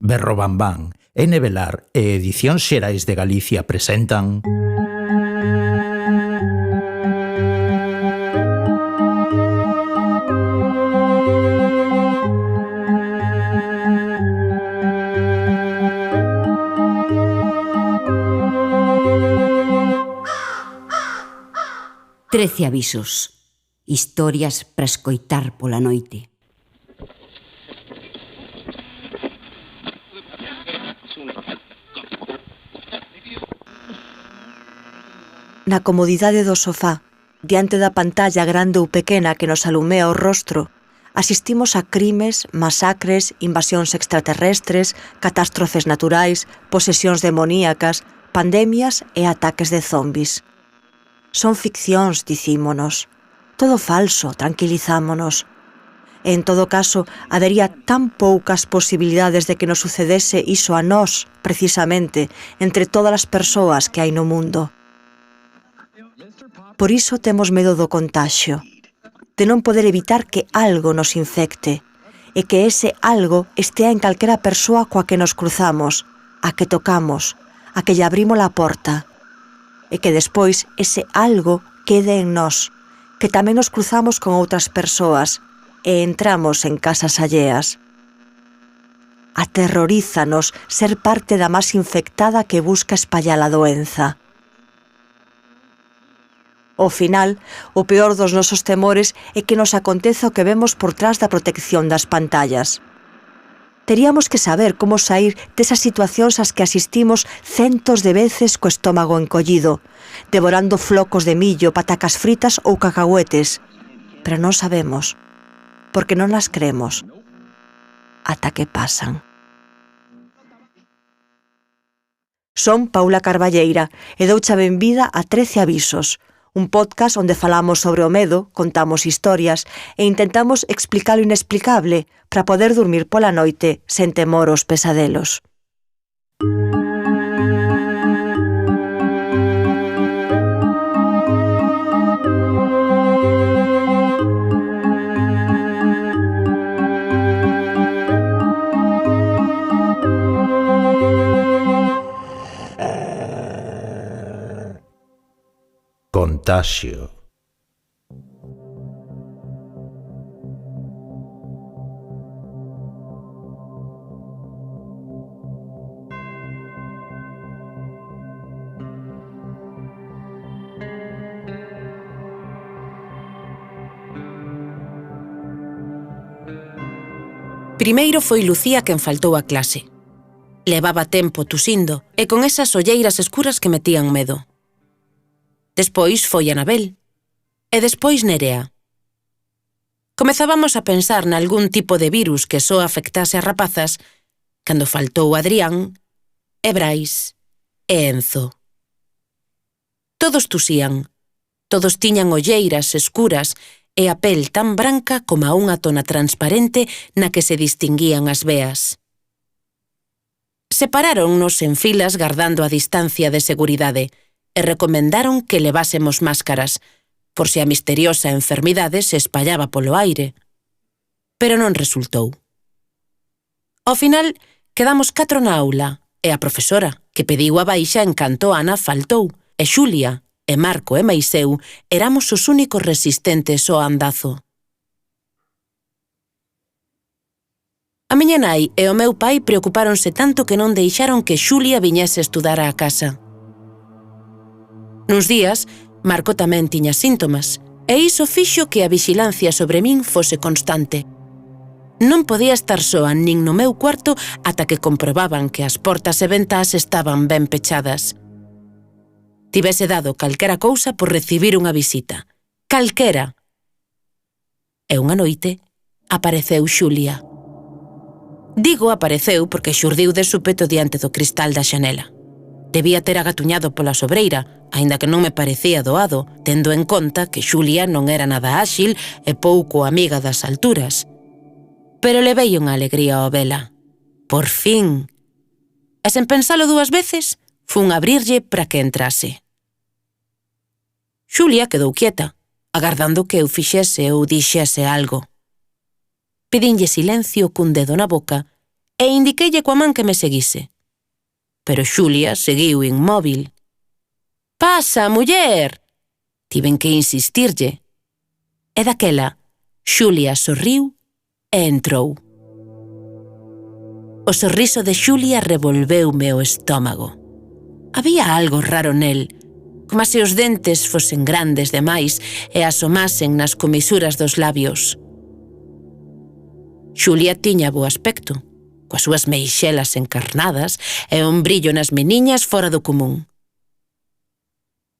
Berro Bambán, Velar e Edicións Xerais de Galicia presentan... Trece avisos. Historias para escoitar pola noite. Na comodidade do sofá, diante da pantalla grande ou pequena que nos alumea o rostro, asistimos a crimes, masacres, invasións extraterrestres, catástrofes naturais, posesións demoníacas, pandemias e ataques de zombis. Son ficcións, dicímonos. Todo falso, tranquilizámonos. E en todo caso, habería tan poucas posibilidades de que nos sucedese iso a nós, precisamente, entre todas as persoas que hai no mundo. Por iso temos medo do contaxio, de non poder evitar que algo nos infecte, e que ese algo estea en calquera persoa coa que nos cruzamos, a que tocamos, a que lle abrimos a porta, e que despois ese algo quede en nós, que tamén nos cruzamos con outras persoas e entramos en casas alleas. Aterrorízanos ser parte da más infectada que busca espallar a doenza. Ao final, o peor dos nosos temores é que nos aconteza o que vemos por trás da protección das pantallas. Teríamos que saber como sair desas situacións ás que asistimos centos de veces co estómago encollido, devorando flocos de millo, patacas fritas ou cacahuetes. Pero non sabemos, porque non las creemos, ata que pasan. Son Paula Carballeira e douche a benvida a 13 avisos, un podcast onde falamos sobre o medo, contamos historias e intentamos explicar o inexplicable para poder dormir pola noite sen temor aos pesadelos. Contaxio. Primeiro foi Lucía quen faltou a clase. Levaba tempo tusindo e con esas olleiras escuras que metían medo. Despois foi Anabel. E despois Nerea. Comezábamos a pensar nalgún tipo de virus que só afectase a rapazas cando faltou Adrián, e Brais e Enzo. Todos tusían. Todos tiñan olleiras escuras e a pel tan branca como a unha tona transparente na que se distinguían as veas. Separáronnos en filas gardando a distancia de seguridade e recomendaron que levásemos máscaras, por se a misteriosa enfermidade se espallaba polo aire. Pero non resultou. Ao final, quedamos 4 na aula, e a profesora, que pediu a baixa en canto Ana faltou, e Xulia, e Marco e mais eu éramos os únicos resistentes ao andazo. A miña nai e o meu pai preocupáronse tanto que non deixaron que Xulia viñese estudar á casa. Nuns días, Marco tamén tiña síntomas, e iso fixo que a vixilancia sobre min fose constante. Non podía estar soa nin no meu cuarto ata que comprobaban que as portas e ventás estaban ben pechadas. Tivese dado calquera cousa por recibir unha visita. Calquera. E unha noite apareceu Xulia. Digo apareceu porque xurdiu de súpeto diante do cristal da xanela. Debía ter agatuñado pola sobreira, aínda que non me parecía doado, tendo en conta que Xulia non era nada áxil e pouco amiga das alturas. Pero levei unha alegría ao vela. Por fin! E sen pensalo 2 veces, fun abrirlle para que entrase. Xulia quedou quieta, agardando que eu fixese ou dixese algo. Pedinlle silencio cun dedo na boca e indiqueille coa man que me seguise. Pero Xulia seguiu inmóvil. «Pasa, muller!» Tiven que insistirlle. E daquela, Xulia sorriu e entrou. O sorriso de Xulia revolveume o estómago. Había algo raro nel, como se os dentes fosen grandes demais e asomasen nas comisuras dos labios. Xulia tiña bo aspecto, coas súas meixelas encarnadas e un brillo nas meniñas fora do común.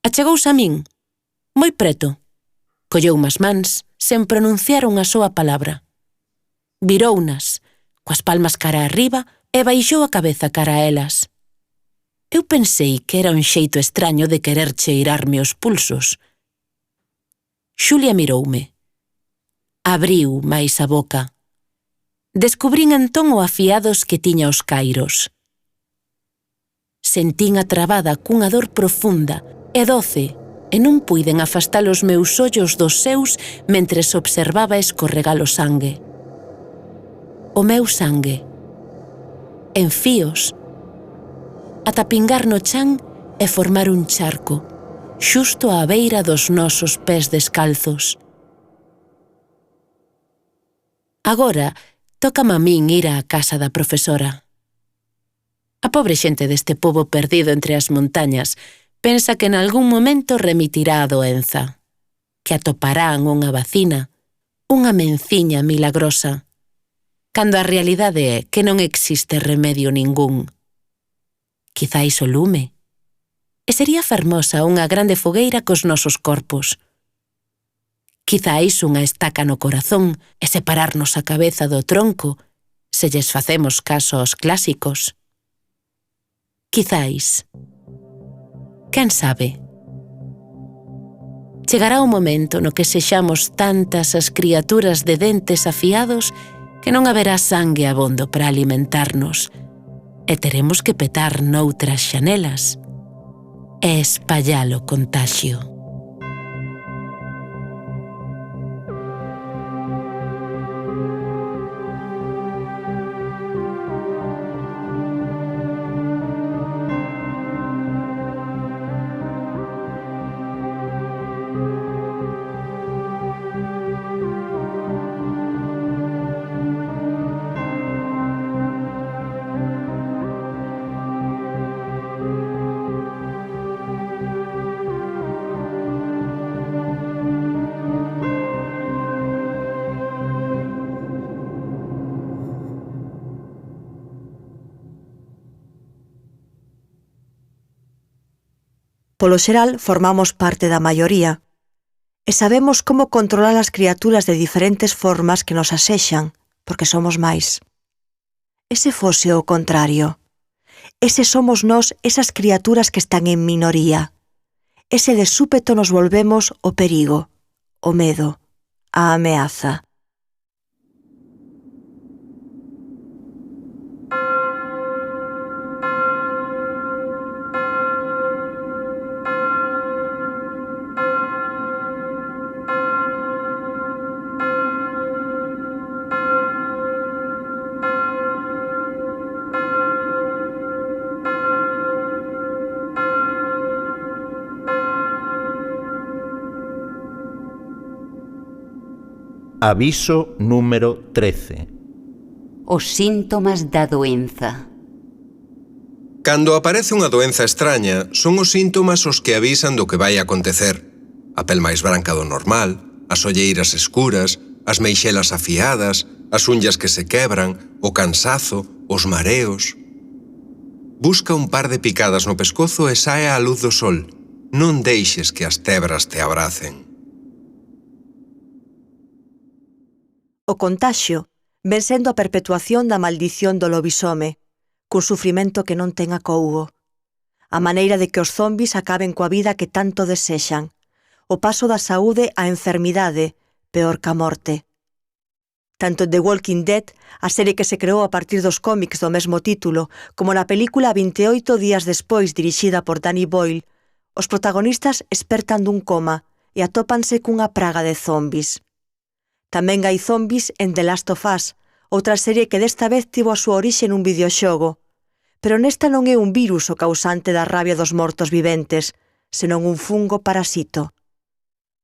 Achegouse a min, moi preto, colleu as mans sen pronunciar unha soa palabra. Virounas, coas palmas cara arriba, e baixou a cabeza cara a elas. Eu pensei que era un xeito extraño de querer cheirarme os pulsos. Xulia miroume. Abriu máis a boca. Descubrín entón o afiados que tiña os cairos. Sentín atrabada cunha dor profunda e doce e non puiden afastar os meus ollos dos seus mentres observaba escorregar o sangue. O meu sangue. En fíos, ata pingar no chan e formar un charco, xusto á beira dos nosos pés descalzos. Agora, tócame a min ir á casa da profesora. A pobre xente deste pobo perdido entre as montañas pensa que en algún momento remitirá a doenza, que atoparán unha vacina, unha menciña milagrosa, cando a realidade é que non existe remedio ningún. Quizais o lume. E sería fermosa unha grande fogueira cos nosos corpos. Quizais unha estaca no corazón e separarnos a cabeza do tronco se lles facemos caso aos clásicos. Quizais. Quen sabe? Chegará o momento no que sexamos tantas as criaturas de dentes afiados que non haberá sangue abondo para alimentarnos e teremos que petar noutras xanelas e espallar o contaxio. Polo xeral, formamos parte da maioría e sabemos como controlar as criaturas de diferentes formas que nos asexan, porque somos máis. Ese fose o contrario. Ese somos nós esas criaturas que están en minoría. Ese de súpeto nos volvemos o perigo, o medo, a ameaza. Aviso número 13. Os síntomas da doenza. Cando aparece unha doenza extraña, son os síntomas os que avisan do que vai acontecer. A pel máis branca do normal, as olleiras escuras, as meixelas afiadas, as unllas que se quebran, o cansazo, os mareos. Busca un par de picadas no pescozo e sae á luz do sol. Non deixes que as tebras te abracen. O contaxio ven sendo a perpetuación da maldición do lobisome, cun sufrimento que non ten acougo. A maneira de que os zombis acaben coa vida que tanto desexan. O paso da saúde á enfermidade, peor que a morte. Tanto en The Walking Dead, a serie que se creou a partir dos cómics do mesmo título, como na película 28 días despois dirixida por Danny Boyle, os protagonistas espertan dun coma e atópanse cunha praga de zombis. Tamén hai zombis en The Last of Us, outra serie que desta vez tivo a súa orixe nun videoxogo. Pero nesta non é un virus o causante da rabia dos mortos viventes, senón un fungo parasito.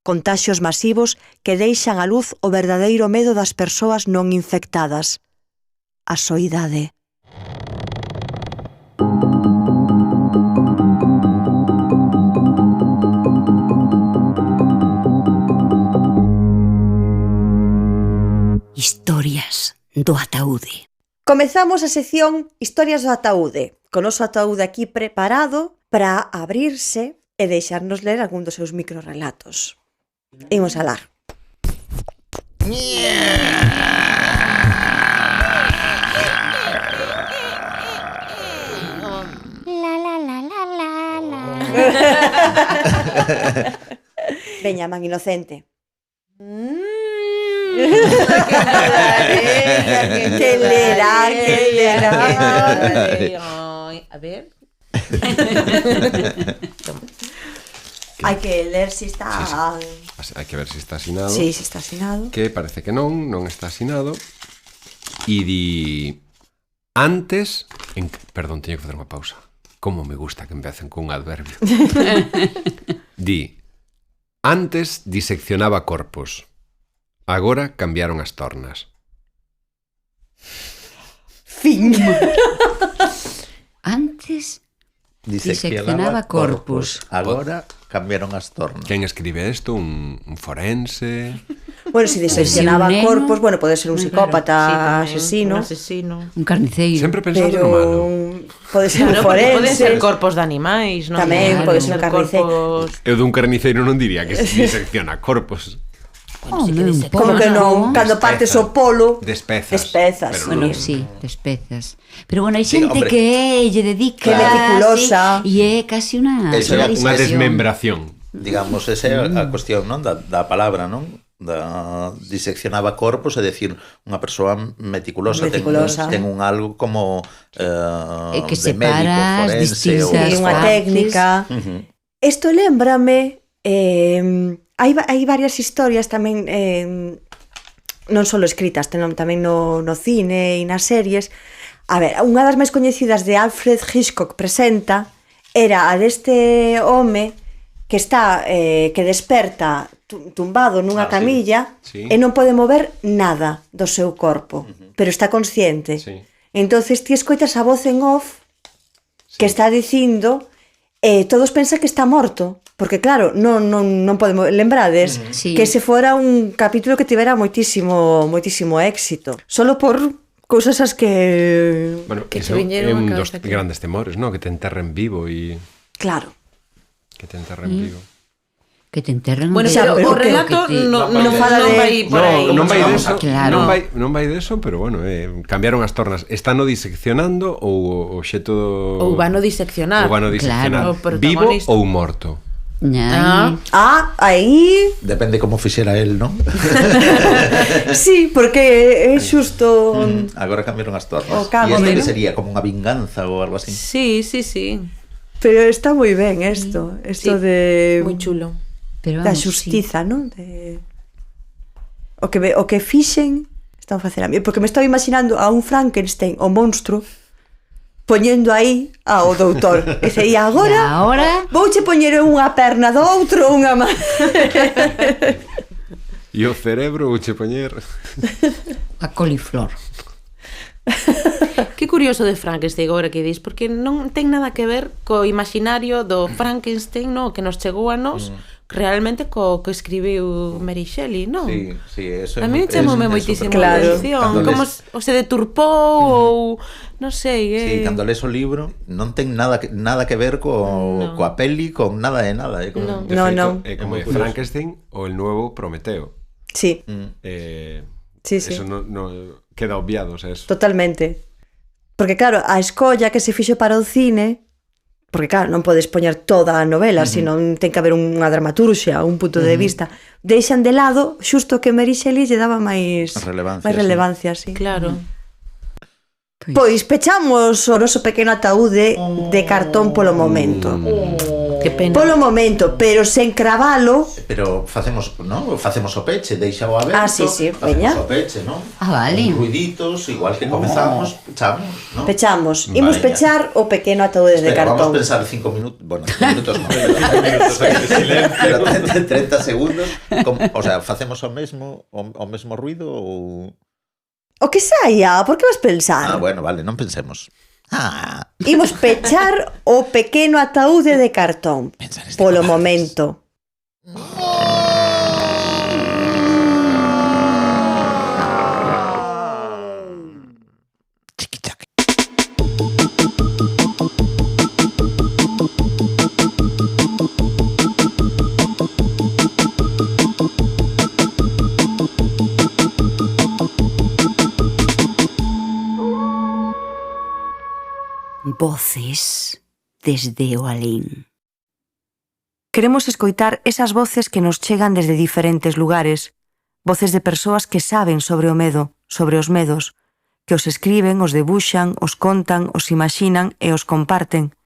Contaxios masivos que deixan á luz o verdadeiro medo das persoas non infectadas. A soidade. Historias do ataúde. Comezamos a sección Historias do ataúde, con o noso ataúde aquí preparado para abrirse e deixarnos ler algún dos seus microrelatos. Imos alá. Veña, man inocente. Que lerá. A ver. Hai que ler se está... Hai que ver se está asinado. Sí, se está asinado. Que parece que non está asinado. E di... Antes... Perdón, teño que facer unha pausa. Como me gusta que empecen cun adverbio. Di... Antes diseccionaba corpos. Agora cambiaron as tornas. Fin. Antes diseccionaba corpus. Agora cambiaron as tornas. Quen escribe isto? Un forense? Bueno, se diseccionaba Si un neno, corpos, bueno, pode ser un psicópata, asesino, Un asesino. Un carniceiro. Sempre pensando pero no malo. pode ser un Claro, porque poden ser forense. corpos de animais, non? Tamén pode ser un Ser carniceiro. corpos... Eu dun carniceiro non diría que se disecciona corpos. Como que non, cando partes o polo, Despezas. despezas. Pero Bueno, non. sí, despezas. Pero bueno, hai Sí, xente hombre. que lle dedica Que é meticulosa. E é casi unha Eso é Unha disección. desmembración. Digamos, esa é a cuestión, non? Da palabra, non? Diseccionaba corpos, é dicir, unha persoa meticulosa, Meticulosa. ten un algo como que de médico, separa as forense distintas ou Sí, unha partes. técnica. Isto lembrame, hai varias historias tamén, non só escritas, tamén no cine e nas series. A ver, unha das máis coñecidas de Alfred Hitchcock presenta era a deste home que está, que desperta tumbado nunha camilla sí. e non pode mover nada do seu corpo, pero está consciente. Sí. Entonces ti escoitas a voz en off que está dicindo todos pensan que está morto, porque claro, non podemos lembrades Sí. que se fora un capítulo que tivera moitísimo éxito, solo por cousas as que Bueno, Que iso te viñeron é un á dos cabeza aquí. grandes temores, ¿no? Que te enterren vivo e... claro. Que te enterren vivo. Que te enterren. Bueno, Xa, pero pero o que- relato que te- non fala de- vai por aí. Non vai Vamos deso, Claro. non vai deso, pero bueno, cambiaron as tornas. Están diseccionando ou o xeto Ou vano diseccionar. ou vano diseccionar. Claro. O Vivo protagonista. ou morto. Aí Depende como fixera el, non? sí, porque é xusto Agora cambiaron as tornas. O cambio, E isto que ¿no? sería como unha vinganza ou algo así. Sí. pero está moi ben isto Sí, de moi chulo. Pero da vamos, xustiza, non? O que fixen están a facer a mí, porque me estaba imaginando a un Frankenstein, o monstro, poñendo aí ao doutor. E agora Ahora vouche poñer unha perna do outro, unha má. E o cerebro ou che poñer... a coliflor. Que curioso de Frankenstein agora que dis, porque non ten nada que ver co imaginario do Frankenstein, no, que nos chegou a nos, realmente co que escribiu Mary Shelley, non? Sí, eso A mí me chamoume moitísimo a Claro. atención, como o se deturpou ou non sei, Sí, cando lees o libro non ten nada que ver coa peli, con nada de nada. No. De No, feito, no. É como moi de curioso. Frankenstein ou el nuevo Prometeo. Sí, sí. Eso no queda obviado, o sea, eso. Totalmente. Porque claro, a escolla que se fixo para o cine, porque claro, non podes poñer toda a novela, senón ten que haber unha dramaturxia, un punto de vista. Deixan de lado xusto que Mary Shelley lle daba máis relevancia, sí. Claro. Pois pechamos o noso pequeno ataúde de cartón polo momento. Que Que pena. Polo momento, pero sen cravalo. Pero facemos, non? Facemos o peche, deixao aberto. Sí, Facemos veña. o peche, non? Vale. Con ruiditos, igual que comezamos, pechamos, non? Pechamos. Imos Vale, pechar o pequeno ataúde de Espera, cartón. vamos pensar 5 minutos, bueno, 5 minutos non, pero 30 segundos, o sea, facemos o mesmo ruido ou... O que saia, por que vas pensar? bueno, vale, non pensemos. Imos pechar o pequeno ataúde de cartón. Pensa neste Polo cobardes. momento. Chiquichac. Voces desde o alén. Queremos escoitar esas voces que nos chegan desde diferentes lugares, voces de persoas que saben sobre o medo, sobre os medos, que os escriben, os debuxan, os contan, os imaxinan e os comparten.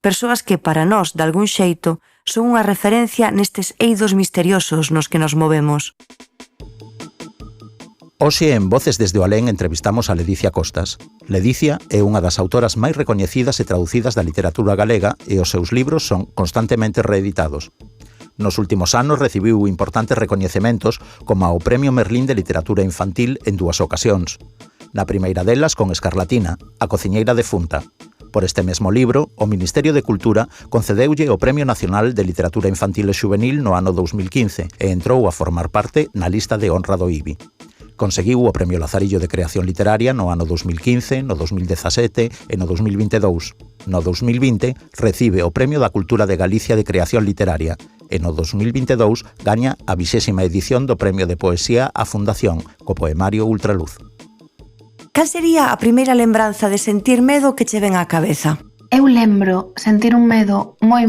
Persoas que para nós, de algún xeito, son unha referencia nestes eidos misteriosos nos que nos movemos. Hoxe en Voces desde o Alén entrevistamos a Ledicia Costas. Ledicia é unha das autoras máis recoñecidas e traducidas da literatura galega e os seus libros son constantemente reeditados. Nos últimos anos recibiu importantes recoñecementos como o Premio Merlín de Literatura Infantil en 2 ocasións. Na primeira delas con Escarlatina, a cociñeira defunta. Por este mesmo libro, o Ministerio de Cultura concedeulle o Premio Nacional de Literatura Infantil e Xuvenil no ano 2015 e entrou a formar parte na lista de honra do IBI. Conseguiu o Premio Lazarillo de Creación Literaria no ano 2015, no 2017 e no 2022. No 2020 recibe o Premio da Cultura de Galicia de Creación Literaria e no 2022 gaña a 20ª edición do Premio de Poesía á Fundación co poemario Ultraluz. Cal sería a primeira lembranza de sentir medo que che ven á cabeza? Eu lembro sentir un medo moi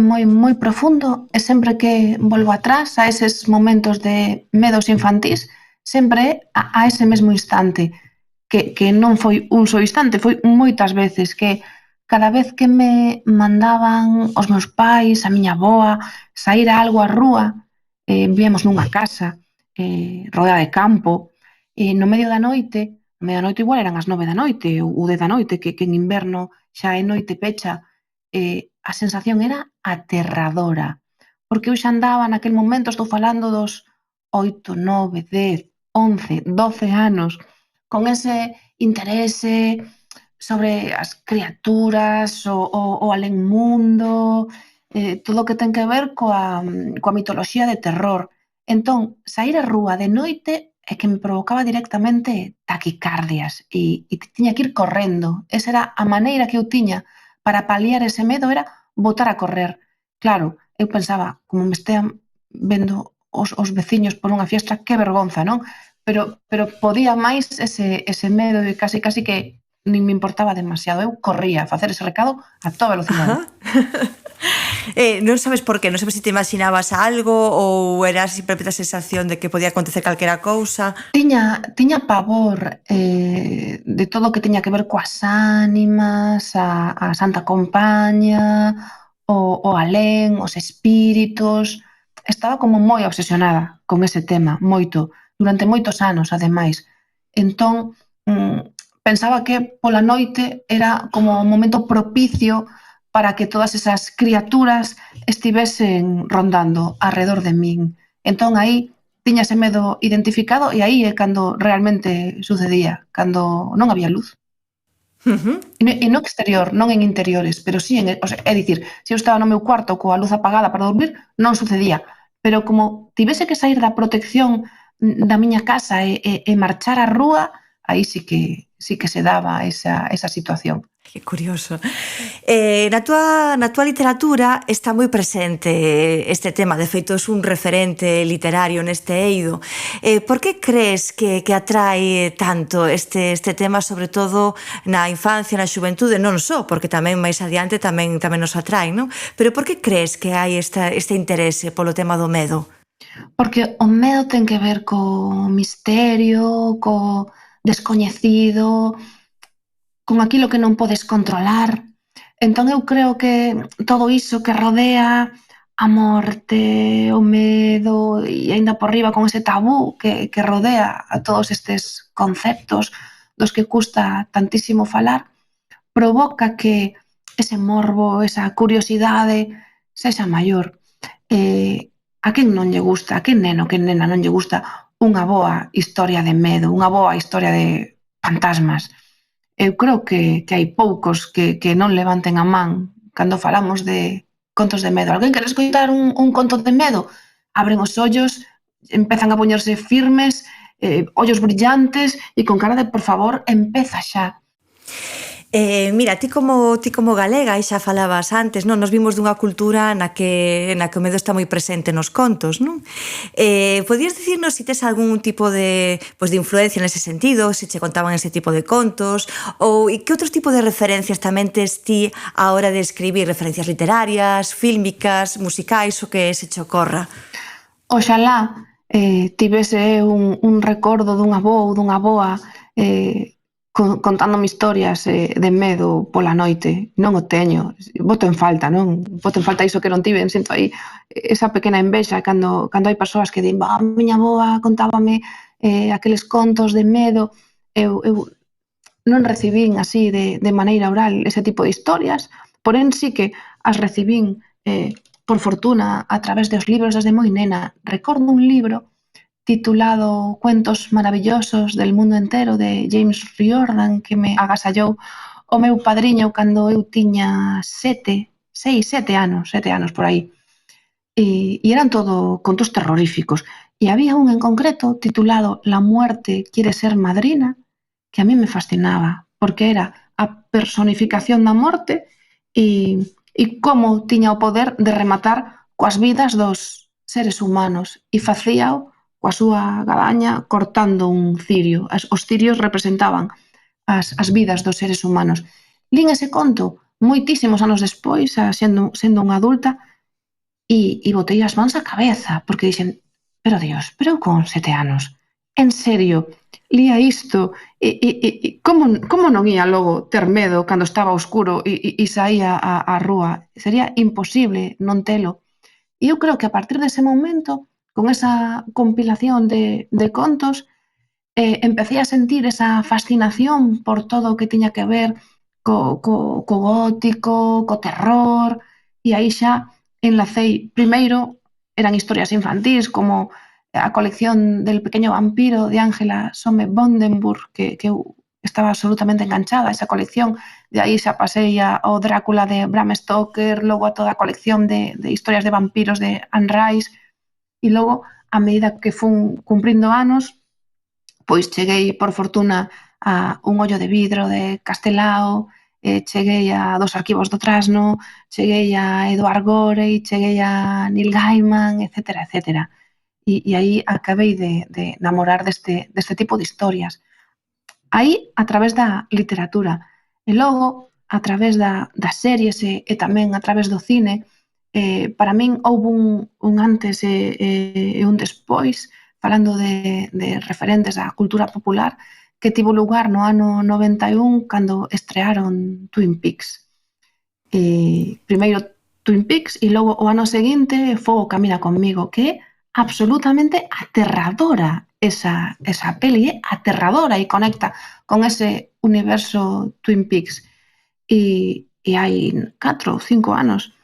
profundo e sempre que volvo atrás a eses momentos de medos infantís, sempre a ese mesmo instante, que non foi un só instante, foi moitas veces, que cada vez que me mandaban os meus pais, a miña avoa, sair a algo á rúa, vivíamos nunha casa rodeada de campo, no medio da noite igual eran as 9 da noite ou 10 da noite, que en inverno xa é noite pecha, a sensación era aterradora, porque eu xa andaba naquel momento, estou falando dos 8, 9, 10, 11, 12 anos, con ese interese sobre as criaturas, o alén mundo, todo o que ten que ver coa mitoloxía de terror. Entón, sair á rúa de noite é que me provocaba directamente taquicardias e tiña que ir correndo. Esa era a maneira que eu tiña para paliar ese medo, era botar a correr. Claro, eu pensaba, como me estean vendo os veciños por unha fiestra, que vergonza, non? Pero podía máis ese medo e casi que nin me importaba demasiado. Eu corría a facer ese recado a toda velocidade. Non sabes por qué? Non sabes se te imaginabas algo ou era simplemente a sensación de que podía acontecer calquera cousa? Tiña pavor de todo o que tiña que ver coas ánimas, a Santa Compaña, o alén, os espíritos. Estaba como moi obsesionada con ese tema, moito, durante moitos anos, ademais. Entón, pensaba que pola noite era como un momento propicio para que todas esas criaturas estivesen rondando alrededor de min. Entón, aí tiña ese medo identificado e aí é cando realmente sucedía, cando non había luz. E no exterior, non en interiores, pero sí, é dicir, se eu estaba no meu cuarto coa luz apagada para dormir, non sucedía, pero como tivese que sair da protección da miña casa e marchar á rúa, aí sí que se daba esa situación. Que curioso. Na túa literatura está moi presente este tema, de feito é un referente literario neste eido. Por que crees que atrae tanto este tema, sobre todo na infancia, na xuventude, non só, porque tamén máis adiante tamén nos atrae, non? Pero por que crees que hai este interese polo tema do medo? Porque o medo ten que ver co misterio, co descoñecido, con aquilo que non podes controlar. Entón eu creo que todo iso que rodea a morte, o medo e aínda por riba con ese tabú que rodea a todos estes conceptos dos que custa tantísimo falar, provoca que ese morbo, esa curiosidade sexa maior. A quen non lle gusta, a quen neno, que nena non lle gusta unha boa historia de medo, unha boa historia de fantasmas? Eu creo que hai poucos que non levanten a man cando falamos de contos de medo. Alguén quere escoitar un conto de medo? Abren os ollos, empezan a poñerse firmes, ollos brillantes e con cara de por favor, empeza xa. Mira, ti como galega, e xa falabas antes, non? Nos vimos dunha cultura na que o medo está moi presente nos contos, non? Podías dicirnos se tes algún tipo de influencia nese sentido, se che contaban ese tipo de contos, ou que outros tipo de referencias tamén tes ti a hora de escribir, referencias literarias, fílmicas, musicais, o que se che ocorra? Oxalá tivese un recordo dun avó ou dunha avoa contándome historias de medo pola noite. Non o teño. Boto en falta, non? Boto en falta iso que non tiven. Sinto aí esa pequena envexa cando hai persoas que din a miña avoa contábame aqueles contos de medo. Eu non recibín así de maneira oral ese tipo de historias, porén sí que as recibín por fortuna a través dos libros desde moi nena. Recordo un libro titulado Cuentos maravillosos del mundo entero, de James Riordan, que me agasallou o meu padriño cando eu tiña 7 anos por aí. E eran todo contos terroríficos. E había un en concreto titulado La muerte quiere ser madrina, que a mí me fascinaba, porque era a personificación da morte e como tiña o poder de rematar coas vidas dos seres humanos, e facíao coa súa gadaña cortando un cirio. Os cirios representaban as vidas dos seres humanos. Lín ese conto moitísimos anos despois, sendo unha adulta, e botei as mans á cabeza, porque dixen, pero Dios, pero eu con 7 anos, en serio, lía isto, e como non ia logo ter medo cando estaba oscuro e saía á rúa? Sería imposible non telo. E eu creo que a partir dese momento, con esa compilación de contos, empecé a sentir esa fascinación por todo o que tiña que ver co gótico, co terror, e aí xa enlacei. Primeiro eran historias infantís, como a colección del pequeño vampiro de Ángela Some Bondenburg, que eu estaba absolutamente enganchada a esa colección. De aí xa pasei ao Drácula de Bram Stoker, logo a toda a colección de historias de vampiros de Anne Rice, e logo, a medida que fun cumprindo anos, pois cheguei, por fortuna, a Un ollo de vidro de Castelao, cheguei a Dos arquivos do Trasno, cheguei a Edward Gorey, cheguei a Neil Gaiman, etcétera, etcétera. E aí acabei de namorar deste tipo de historias. Aí, a través da literatura. E logo, a través das series e tamén a través do cine, para min houve un antes e un despois, falando de referentes da cultura popular, que tivo lugar no ano 91 cando estrearon Twin Peaks. Primeiro Twin Peaks e logo o ano seguinte Fogo camina conmigo, que é absolutamente aterradora esa peli, aterradora, e conecta con ese universo Twin Peaks. E hai 4 ou 5 anos,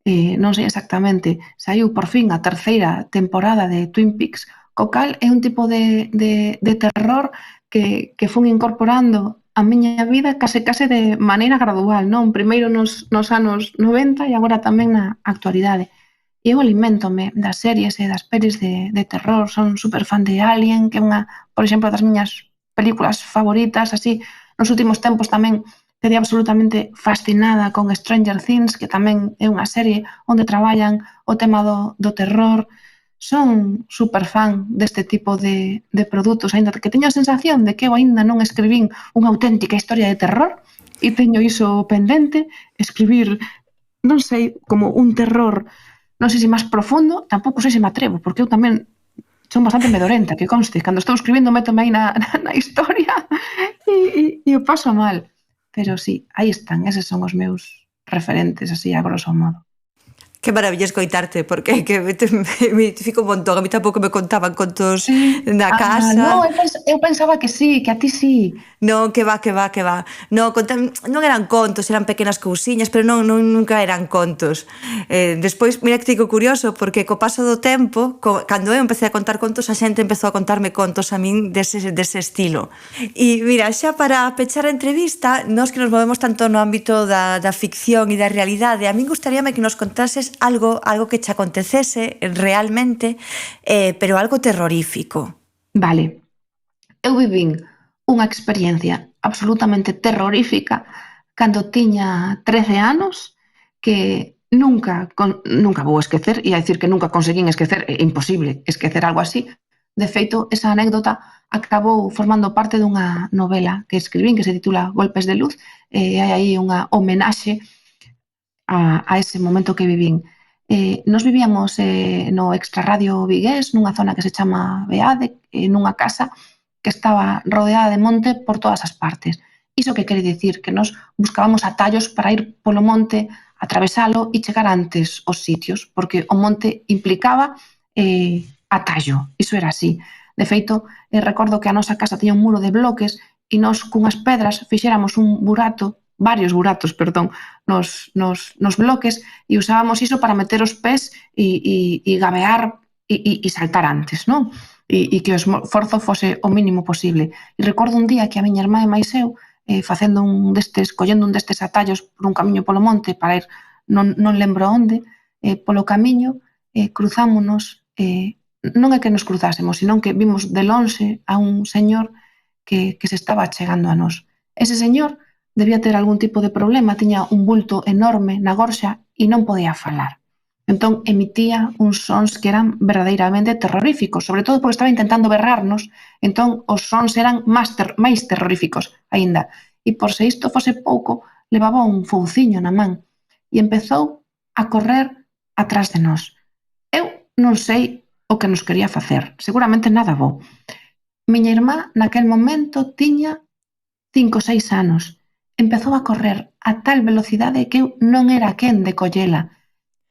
non sei exactamente, saiu por fin a terceira temporada de Twin Peaks, co cal é un tipo de terror que fun incorporando a miña vida case de maneira gradual, non? Primeiro nos anos 90 e agora tamén na actualidade. E eu aliméntome das series e das pelis de terror. Son super fan de Alien, que é unha, por exemplo, das miñas películas favoritas. Así, nos últimos tempos tamén quedei absolutamente fascinada con Stranger Things, que tamén é unha serie onde traballan o tema do terror. Son super fan deste tipo de produtos, aínda que teño a sensación de que eu aínda non escribín unha auténtica historia de terror, e teño iso pendente, escribir, non sei, como un terror, non sei se máis profundo, tampouco sei se me atrevo, porque eu tamén son bastante medorenta, que conste, cando estou escribindo métome aí na historia e o paso mal. Pero sí, aí están, eses son os meus referentes, así a grosso modo. Que maravilla escoitarte, porque que me identifico un montón. A mí tampouco me contaban contos na casa. Non, eu pensaba que sí, que a ti sí. Non, que va. Non eran contos, eran pequenas cousiñas, pero nunca eran contos. Despois, mira que tico curioso, porque co paso do tempo, cando eu empecé a contar contos, a xente empezou a contarme contos a min dese estilo. E mira, xa para pechar a entrevista, nós que nos movemos tanto no ámbito da ficción e da realidade, a min gustaríame que nos contases algo que che acontecese realmente, pero algo terrorífico. Vale. Eu vivín unha experiencia absolutamente terrorífica cando tiña 13 anos que nunca vou esquecer, e a dicir que nunca conseguín esquecer, é imposible esquecer algo así. De feito, esa anécdota acabou formando parte dunha novela que escribín que se titula Golpes de luz, e hai aí unha homenaxe a ese momento que vivín. Nos vivíamos no extrarradio vigués, nunha zona que se chama Beade, nunha casa que estaba rodeada de monte por todas as partes. Iso que quere dicir que nos buscábamos atallos para ir polo monte, atravesalo e chegar antes aos sitios, porque o monte implicaba atallo, iso era así. De feito, recordo que a nosa casa tiña un muro de bloques e nos cunhas pedras fixéramos varios buratos, nos bloques, e usábamos iso para meter os pés e gabear e saltar antes, non? E que o esforzo fose o mínimo posible. E recordo un día que a miña irmá e máis eu, collendo un destes atallos por un camiño polo monte para ir, non lembro onde, polo camiño cruzámonos, non é que nos cruzásemos, senón que vimos de lonxe a un señor que se estaba chegando a nós. Ese señor debía ter algún tipo de problema, tiña un bulto enorme na gorxa e non podía falar. Entón emitía uns sons que eran verdadeiramente terroríficos, sobre todo porque estaba intentando berrarnos, entón os sons eran máis terroríficos aínda. E por se isto fose pouco, levaba un fouciño na man e empezou a correr atrás de nós. Eu non sei o que nos quería facer, seguramente nada bo. Miña irmá naquel momento tiña 5 ou 6 anos. Empezou a correr a tal velocidade que eu non era quen de collela.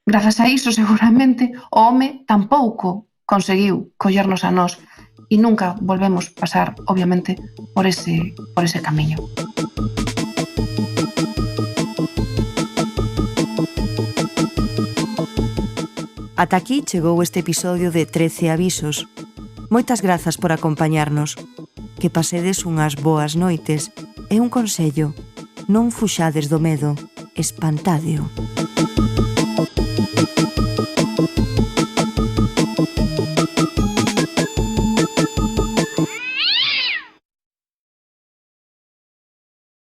Grazas a iso, seguramente, o home tampouco conseguiu collernos a nós e nunca volvemos pasar, obviamente, por ese camiño. Ata aquí chegou este episodio de 13 avisos. Moitas grazas por acompañarnos. Que pasedes unhas boas noites e un consello: non fuxades do medo, espantádeo.